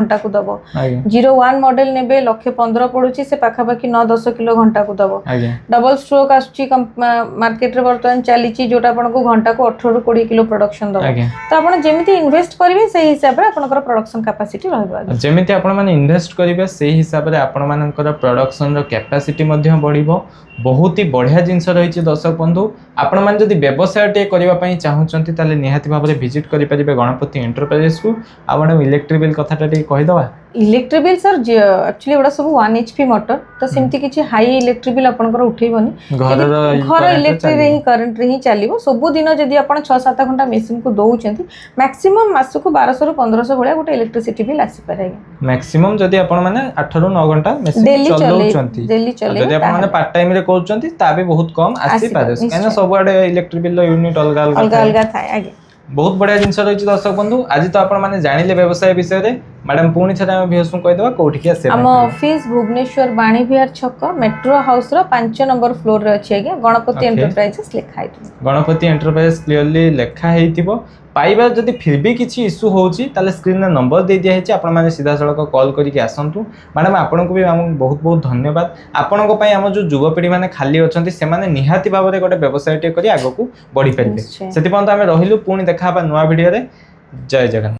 घंटा को दबो 01 मॉडल नेबे 1,15,000 पड़ुची से पाखापाखि 9-10 किलो घंटा को दबो डबल स्ट्रोक आसुची मार्केट रे वर्तमान चलीची जोटा आपनको घंटा को 18-20 किलो प्रोडक्शन दबो तो आपण जेमिति इन्वेस्ट करिवे सेही हिसाब रे आपनकर प्रोडक्शन कैपेसिटी रहबो जेमिति आपण माने इन्वेस्ट करिवे सेही हिसाब रे आपण मानकर प्रोडक्शन रो कैपेसिटी मध्ये बढ़िबो बहुत ही बढ़िया जिनस रही दर्शक बंधु आपण मैंने जदि व्यवसाय टे करने चाहूँगी ताले निहाती भाव में विजिट करेंगे गणपति एंटरप्राइजेस को आ मैडम इलेक्ट्रिक बिल कथा कहीदे इलेक्ट्रिक बिल सर एक्चुअली एडा सब 1 HP मोटर तो सेमती किछि हाई इलेक्ट्रिक बिल आपनकर उठेबनी घर इलेक्ट्रिक रे ही करंट रे ही चलिबो सब दिन जदि आपण 6-7 घंटा मशीन को दउचंती मैक्सिमम मास को 1200 ରୁ 1500 भलिया गोटे इलेक्ट्रिसिटी बिल आसी पारे मैक्सिमम जदि आपण माने 8 ରୁ 9 घंटा मशीन चलौचंती डेली चले जदि आपण माने पार्ट टाइम रे करचंती ता भी बहुत कम आसी पारे काना सब आडे इलेक्ट्रिक बिल यूनिट अलग अलग थाए आगे बहुत बढ़िया जिनस रही दर्शक बंधु आज तो आपण माने जानिले व्यवसाय विषय रे मैडम पुणी छे हम व्यूअर्स को कहि देबा कोठी के आसे हम ऑफिस भुवनेश्वर बाणी विहार छक मेट्रो हाउस रो 5 नंबर फ्लोर रे अछि आगे गणपति एंटरप्राइजेस लिखा है गणपति एंटरप्राइजेस क्लियरली लिखा हेतिबो पाइबा जदि फिर भी किसी इश्यू होची ताले स्क्रीन रे नंबर दे दिया हेची आपण माने सीधा सड़क कॉल करिके आसंतु मैडम आपण को भी हम बहुत बहुत धन्यवाद आपण को पई हम जो युवपीढ़ी माने खाली अछंती से माने निहाती भाव रे गोटे व्यवसाय टे करी आगो को बढ़ी परिबे सेति पन तो हम रहिलु पुणी देखा बा नुवा वीडियो रे जय जगन्नाथ।